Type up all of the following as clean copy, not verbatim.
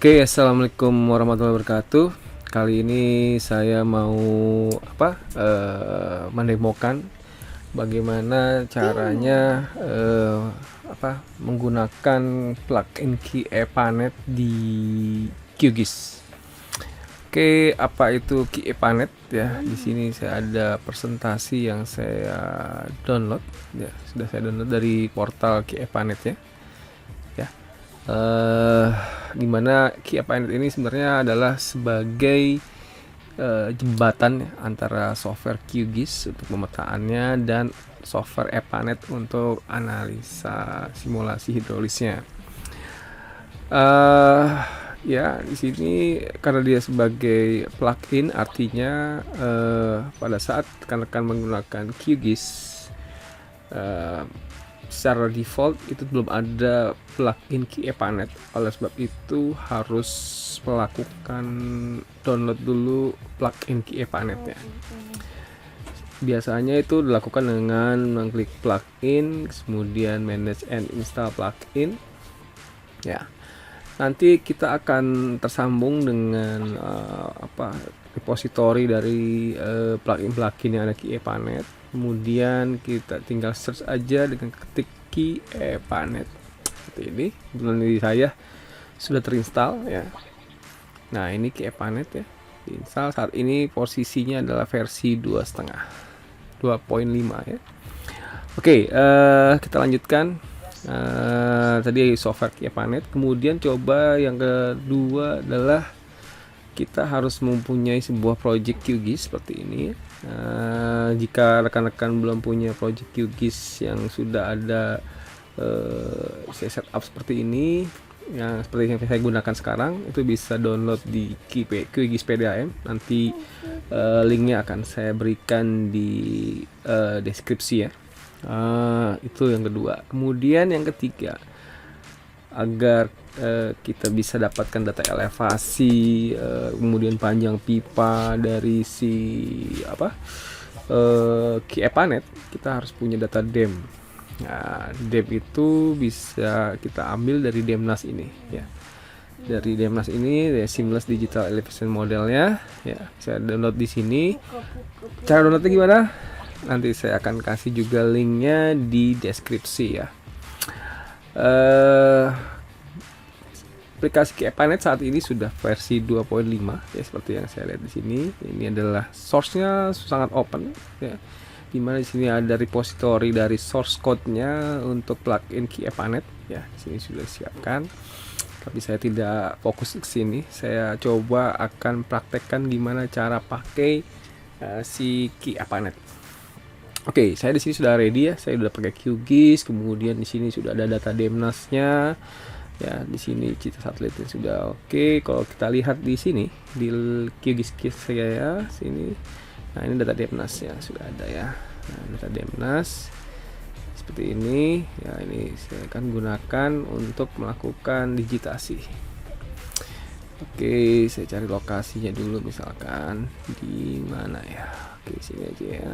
Oke, assalamualaikum warahmatullahi wabarakatuh. Kali ini saya mau mendemokan bagaimana caranya menggunakan plugin KeyEpanet di QGIS. Oke, apa itu KeyEpanet ya? Di sini saya ada presentasi yang saya download ya, sudah saya download dari portal KeyEpanet ya. Dimana KeyEpanet ini sebenarnya adalah sebagai jembatan ya, antara software QGIS untuk pemetaannya dan software Epanet untuk analisa simulasi hidrolisnya. Ya, di sini karena dia sebagai plugin, artinya pada saat rekan-rekan menggunakan QGIS, secara default itu belum ada plugin KeyEpanet. Oleh sebab itu harus melakukan download dulu plugin KeyEpanet ya. Biasanya itu dilakukan dengan mengklik plugin, kemudian manage and install plugin ya. Nanti kita akan tersambung dengan repository dari plugin-plugin yang ada KeyEpanet. Kemudian kita tinggal search aja dengan ketik KeyEpanet seperti ini. Kebetulan di saya sudah terinstall ya. Nah, ini KeyEpanet ya, diinstal. Saat ini posisinya adalah versi 2.5 ya. Oke, kita lanjutkan. Tadi software KeyEpanet. Kemudian coba yang kedua adalah kita harus mempunyai sebuah project QGIS seperti ini. Jika rekan-rekan belum punya project QGIS yang sudah ada saya setup seperti ini, yang seperti yang saya gunakan sekarang, itu bisa download di QGIS PDAM. Nanti linknya akan saya berikan di deskripsi ya. Itu yang kedua. Kemudian yang ketiga, agar kita bisa dapatkan data elevasi, kemudian panjang pipa dari si KeyEpanet, kita harus punya data DEM. Nah, DEM itu bisa kita ambil dari DEMNAS ini ya. Dari DEMNAS ini ya, Seamless Digital Elevation Modelnya ya. Saya download di sini. Cara downloadnya gimana? Nanti saya akan kasih juga linknya di deskripsi ya. Aplikasi KeyEpanet saat ini sudah versi 2.5 ya, seperti yang saya lihat di sini. Ini adalah source-nya sangat open ya. Dimana di sini ada repository dari source code-nya untuk plugin KeyEpanet ya. Di sini sudah disiapkan. Tapi saya tidak fokus ke sini. Saya coba akan praktekkan gimana cara pakai si KeyEpanet. Oke, saya di sini sudah ready ya. Saya sudah pakai QGIS, kemudian di sini sudah ada data DEMNAS-nya. Ya, di sini cita satelitnya sudah oke. Kalau kita lihat di sini di QGIS saya sini, nah ini data DEMNAS-nya sudah ada ya. Nah, data DEMNAS seperti ini ya. Ini saya akan gunakan untuk melakukan digitasi. Oke, saya cari lokasinya dulu, misalkan di mana ya. Oke, sini aja ya.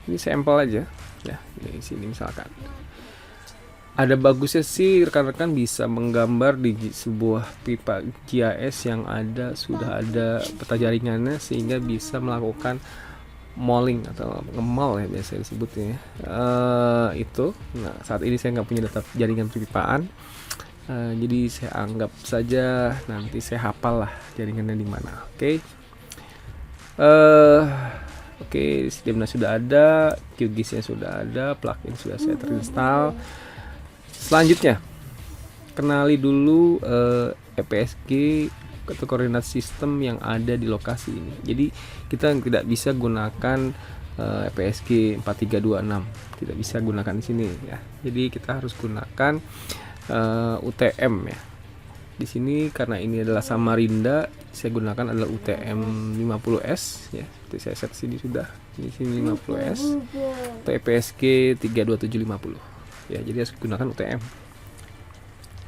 Ini sampel aja ya. Di sini misalkan. Ada bagusnya sih rekan-rekan bisa menggambar di sebuah pipa GIS yang sudah ada peta jaringannya, sehingga bisa melakukan modeling atau ngemal ya biasa disebutnya itu. Nah, saat ini saya nggak punya data jaringan perpipaan, jadi saya anggap saja nanti saya hafal lah jaringannya di mana. Oke, sistemnya sudah ada, QGIS-nya sudah ada, plugin sudah saya terinstall. Selanjutnya, kenali dulu EPSG atau koordinat sistem yang ada di lokasi ini. Jadi kita tidak bisa gunakan EPSG 4326, tidak bisa gunakan di sini ya. Jadi kita harus gunakan UTM ya. Di sini karena ini adalah Samarinda, saya gunakan adalah UTM 50S ya. Seperti saya set sini sudah. Di sini 50S atau EPSG 32750. Ya, jadi harus gunakan UTM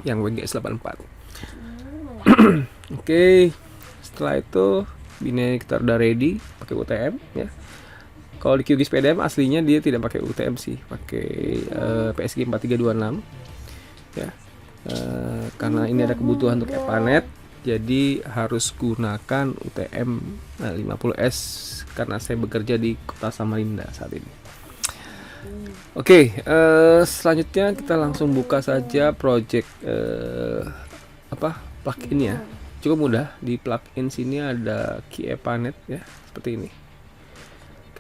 yang WGS 84. Oke, setelah itu ini kita udah ready pakai UTM ya. Kalau di QGIS PDM aslinya dia tidak pakai UTM sih, pakai PSG 4326 ya. Karena ini ada kebutuhan untuk Epanet, jadi harus gunakan UTM 50S karena saya bekerja di Kota Samarinda saat ini. Oke, selanjutnya kita langsung buka saja project plugin ya. Cukup mudah, di plugin sini ada Key Epanet ya, seperti ini.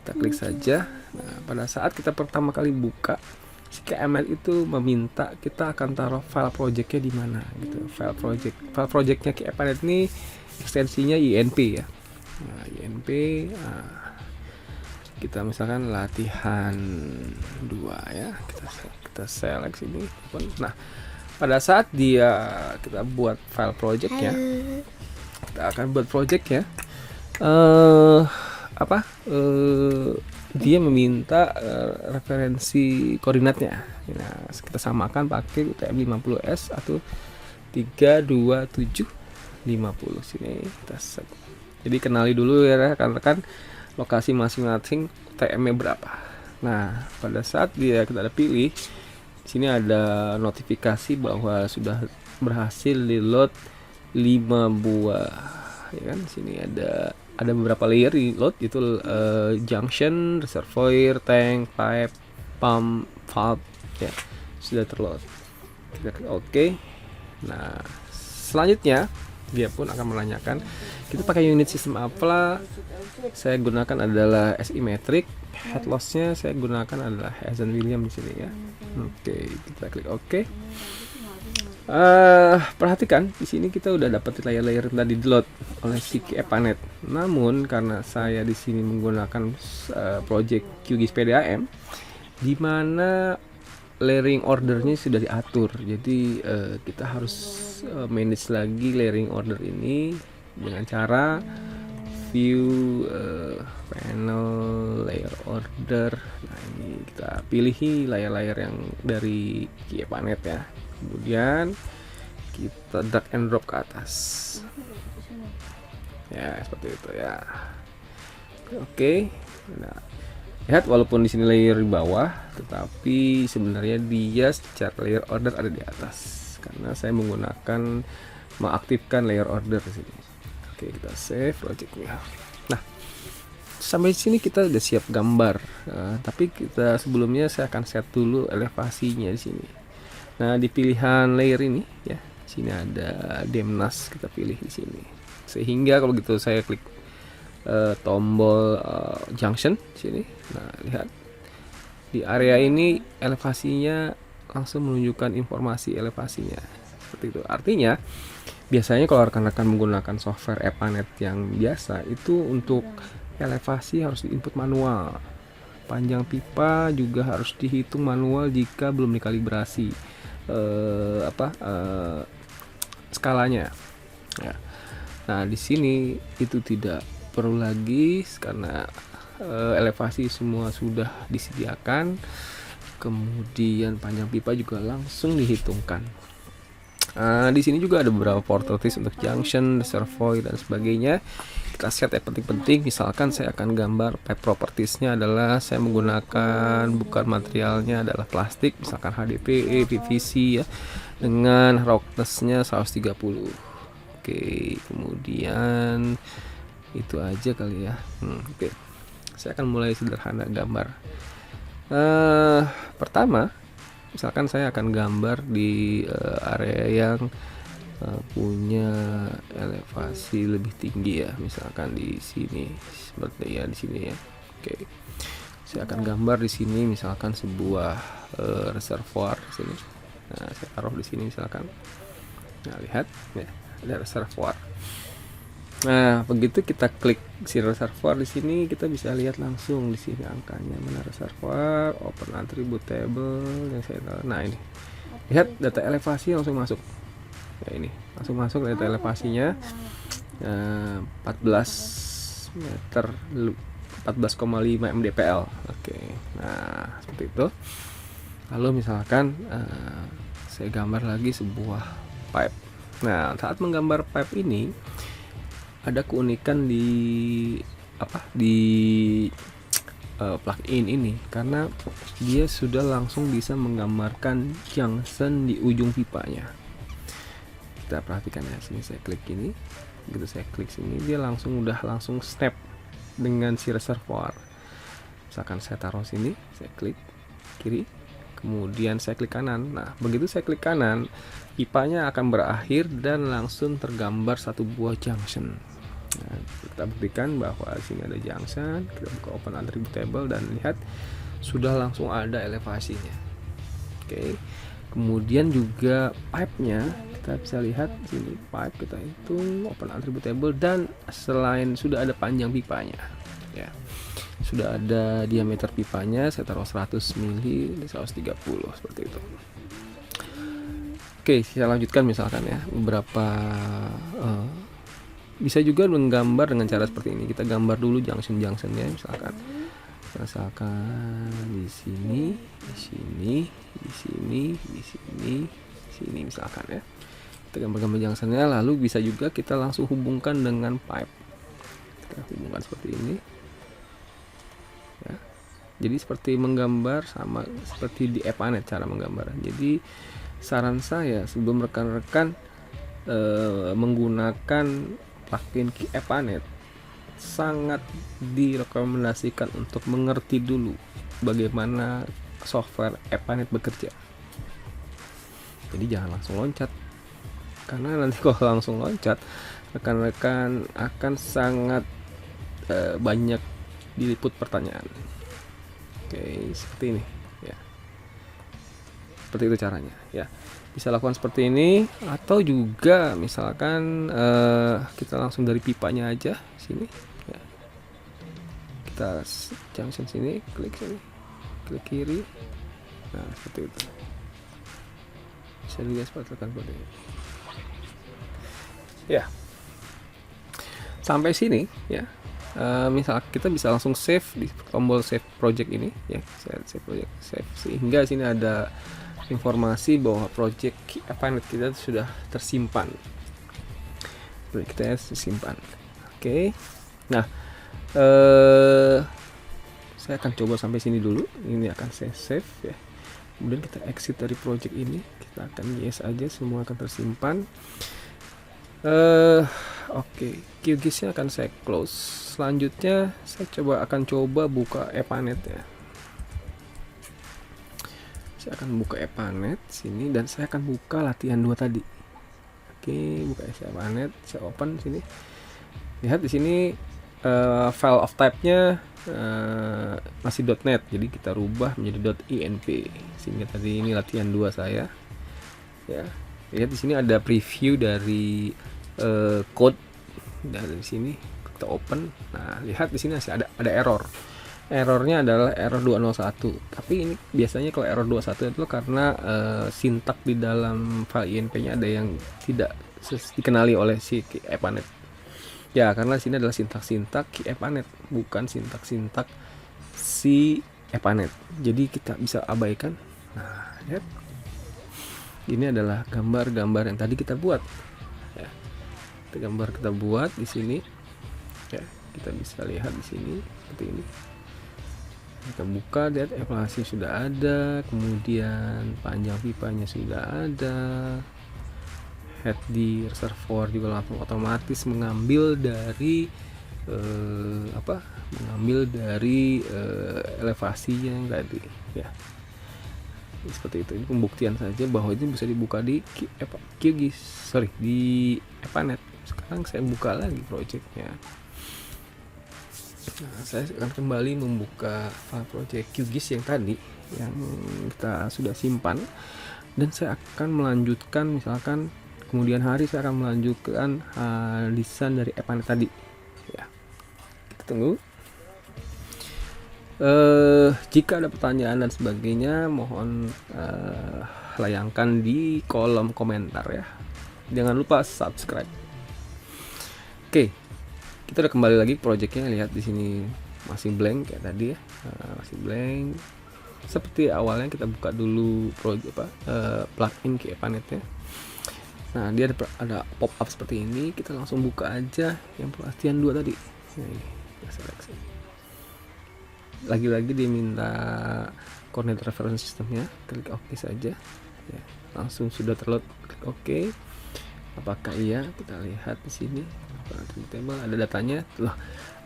Kita klik saja. Nah, pada saat kita pertama kali buka, si KML itu meminta kita akan taruh file projectnya di mana gitu. File projectnya Key Epanet ini ekstensinya INP ya. Nah, INP kita misalkan latihan 2 ya, kita select sini. Nah, pada saat kita buat file project ya, kita akan buat project ya, dia meminta referensi koordinatnya. Nah, kita samakan pakai UTM 50S atau 32750 sini kita set. Jadi kenali dulu ya rekan-rekan lokasi masing-masing UTM-nya berapa. Nah, pada saat kita ada pilih, sini ada notifikasi bahwa sudah berhasil di load 5 buah ya kan. Sini ada beberapa layer di load, itu junction, reservoir, tank, pipe, pump, valve ya, sudah terload. Kita klik OK. Nah, selanjutnya dia pun akan menanyakan kita pakai unit sistem apa. Saya gunakan adalah SI metric. Head lossnya saya gunakan adalah Hazen William di sini ya. Oke, kita klik OK. Perhatikan di sini kita udah dapat layer-layer yang tadi di-load oleh si Epanet. Namun karena saya di sini menggunakan project QGIS PDAM, di mana layering ordernya sudah diatur. Jadi kita harus manage lagi layering order ini dengan cara view panel layer order. Nah, ini kita pilih layer-layer yang dari Epanet ya. Kemudian kita drag and drop ke atas ya, seperti itu ya. Oke. Nah, lihat walaupun di sini layer di bawah, tetapi sebenarnya dia secara layer order ada di atas karena saya mengaktifkan layer order di sini. Oke, kita save projectnya. Nah, sampai sini kita udah siap gambar. Tapi sebelumnya saya akan set dulu elevasinya di sini. Nah, di pilihan layer ini ya, sini ada Demnas, kita pilih di sini. Sehingga kalau gitu saya klik tombol junction sini. Nah, lihat di area ini elevasinya langsung menunjukkan informasi elevasinya. Seperti itu. Artinya biasanya kalau rekan-rekan menggunakan software Epanet yang biasa, itu untuk elevasi harus diinput manual. Panjang pipa juga harus dihitung manual jika belum dikalibrasi skalanya ya. Nah, di sini itu tidak perlu lagi karena elevasi semua sudah disediakan, kemudian panjang pipa juga langsung dihitungkan. Di sini juga ada beberapa properties untuk junction, reservoir dan sebagainya. Kita set yang penting-penting. Misalkan saya akan gambar pipe propertiesnya adalah saya menggunakan bukan materialnya adalah plastik, misalkan HDPE, PVC ya, dengan roughness-nya 130. Oke, kemudian itu aja kali ya. Oke. Saya akan mulai sederhana gambar. Pertama, misalkan saya akan gambar di area yang punya elevasi lebih tinggi ya, misalkan di sini seperti ya di sini ya. Oke, saya akan gambar di sini misalkan sebuah reservoir di sini. Nah, saya taruh di sini misalkan. Nah, lihat ya, ada reservoir. Nah, begitu kita klik si reservoir di sini, kita bisa lihat langsung di sini angkanya mana reservoir, open attribute table yang saya taruh. Nah, ini lihat data elevasi langsung masuk. Ya, ini langsung masuk data elevasinya 14 meter 14,5 mdpl. Oke, nah seperti itu. Lalu misalkan saya gambar lagi sebuah pipe. Nah, saat menggambar pipe ini ada keunikan di plugin ini karena dia sudah langsung bisa menggambarkan junction di ujung pipanya. kita perhatikan ya, sini saya klik ini, begitu saya klik sini dia langsung snap dengan si reservoir. Misalkan saya taruh sini, saya klik kiri, kemudian saya klik kanan. Nah, begitu saya klik kanan, pipanya akan berakhir dan langsung tergambar satu buah junction. Nah, kita buktikan bahwa sini ada junction. Kita buka open attributable dan lihat sudah langsung ada elevasinya. Oke. Kemudian juga pipe-nya kita bisa lihat sini, pipe kita hitung open attributable dan selain sudah ada panjang pipanya ya, sudah ada diameter pipanya, saya taruh 100 mili, 130 seperti itu. Oke, saya lanjutkan misalkan ya beberapa bisa juga menggambar dengan cara seperti ini. Kita gambar dulu junction-junctionnya, misalkan di sini, di sini, di sini, di sini, di sini misalkan ya. Kita gambar-gambar junctionnya, lalu bisa juga kita langsung hubungkan dengan pipe. Kita hubungkan seperti ini. Ya. Jadi seperti menggambar sama seperti di Epanet cara menggambar. Jadi saran saya sebelum rekan-rekan menggunakan plugin Epanet, sangat direkomendasikan untuk mengerti dulu bagaimana software Epanet bekerja. Jadi jangan langsung loncat, karena nanti kalau langsung loncat rekan-rekan akan sangat banyak diliput pertanyaan. Oke, seperti ini ya. Seperti itu caranya ya. Bisa lakukan seperti ini, atau juga misalkan kita langsung dari pipanya aja sini ya. Kita junction sini, klik sini, klik kiri. Nah, seperti itu. Bisa juga seperti ini. Ya. Sampai sini ya. Misal kita bisa langsung save di tombol save project ini ya, save project, save, sehingga sini ada informasi bahwa project Epanet kita sudah tersimpan. Project kita tersimpan. Oke. Nah, saya akan coba sampai sini dulu. Ini akan saya save ya. Kemudian kita exit dari project ini. Kita akan yes aja, semua akan tersimpan. Oke, QGIS-nya akan saya close. Selanjutnya saya akan coba buka Epanet ya. Saya akan buka Epanet sini dan saya akan buka latihan 2 tadi. Oke, buka Epanet, saya open sini. Lihat di sini file of type-nya masih .net, jadi kita rubah menjadi .inp. Sehingga tadi ini latihan 2 saya. Ya. Lihat di sini ada preview dari code dari sini. Kita open. Nah, lihat di sini masih ada error. Errornya adalah error 201. Tapi ini biasanya kalau error 21 itu karena sintak di dalam file INP-nya ada yang tidak dikenali oleh si Epanet. Ya, karena sini adalah sintak-sintak Epanet, bukan sintak-sintak si Epanet. Jadi kita bisa abaikan. Nah, lihat. Ini adalah gambar-gambar yang tadi kita buat. Ya. Gambar kita buat di sini. Ya, kita bisa lihat di sini seperti ini. Kita buka, lihat elevasi sudah ada, kemudian panjang pipanya sudah ada, head di reservoir juga langsung otomatis mengambil dari elevasinya yang tadi ya. Seperti itu. Ini pembuktian saja bahwa ini bisa dibuka di di Epanet. Sekarang saya buka lagi projectnya. Nah, saya akan kembali membuka file project QGIS yang tadi yang kita sudah simpan, dan saya akan melanjutkan, misalkan kemudian hari saya akan melanjutkan desain dari Epanet tadi ya. Kita tunggu. Jika ada pertanyaan dan sebagainya, mohon layangkan di kolom komentar ya. Jangan lupa subscribe. Oke, kita udah kembali lagi projectnya. Lihat di sini masih blank kayak tadi ya, masih blank. Seperti awalnya kita buka dulu plugin ke Epanet ya. Nah, dia ada pop up seperti ini. Kita langsung buka aja yang latihan 2 tadi. Nah, ini kita seleksi. Lagi-lagi diminta coordinate reference systemnya, klik OK saja ya. Langsung sudah terload, klik OK. Apakah iya? Kita lihat di sini. Table ada datanya. Loh,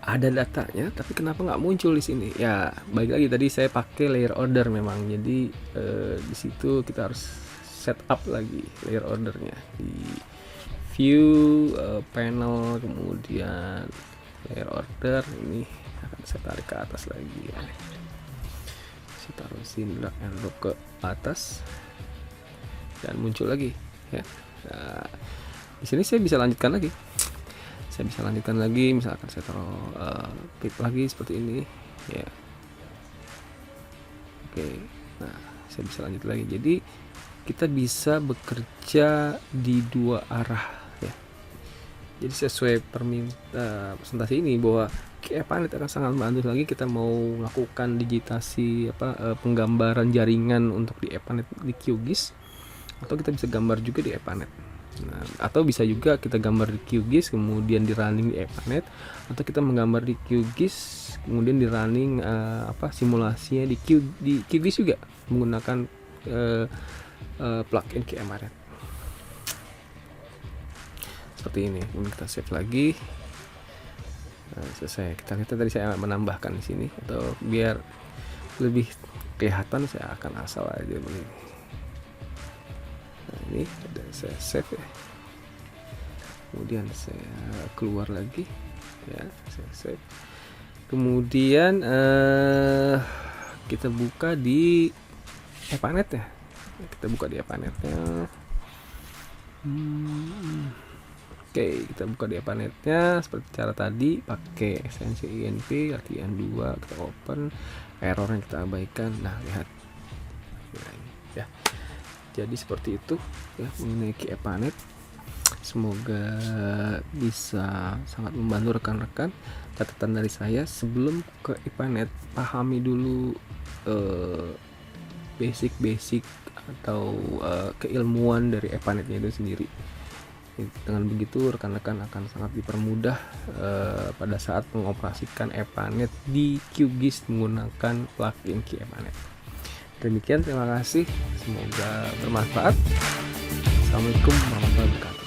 ada datanya, tapi kenapa nggak muncul di sini? Ya, baik lagi tadi saya pakai layer order memang. Jadi di situ kita harus setup lagi layer ordernya di view, panel, kemudian layer order. Ini akan saya tarik ke atas lagi ya. Saya taruh sini, drag and drop ke atas dan muncul lagi ya. Nah, di sini saya bisa lanjutkan lagi. Misalkan saya taruh pip lagi seperti ini ya. Oke, nah saya bisa lanjut lagi. Jadi kita bisa bekerja di dua arah ya. Jadi sesuai presentasi ini bahwa QE-Planet akan sangat membantu lagi kita mau melakukan digitasi penggambaran jaringan untuk di EPANET di QGIS, atau kita bisa gambar juga di EPANET. Nah, atau bisa juga kita gambar di QGIS kemudian di running di EPANET, atau kita menggambar di QGIS kemudian di running simulasinya di QGIS juga menggunakan plugin QE-Planet seperti ini. Kemudian kita save lagi. Nah, selesai. Kita lihat tadi saya menambahkan di sini, atau biar lebih kelihatan saya akan asal aja begini. Nah, ini ada saya save ya. Kemudian saya keluar lagi ya, saya save. Kemudian kita buka di EPANET ya. Kita buka di EPANET-nya. Oke, kita buka di EPANET-nya seperti cara tadi, pakai ekstensi INP RTN2, kita open, error yang kita abaikan. Nah, lihat. Nah, ini, ya. Jadi seperti itu ya mengenai EPANET. Semoga bisa sangat membantu rekan-rekan. Catatan dari saya, sebelum ke EPANET, pahami dulu basic atau keilmuan dari EPANET-nya itu sendiri. Dengan begitu rekan-rekan akan sangat dipermudah pada saat mengoperasikan EPANET di QGIS menggunakan plugin QE-Planet. Demikian, terima kasih, semoga bermanfaat. Assalamualaikum warahmatullahi wabarakatuh.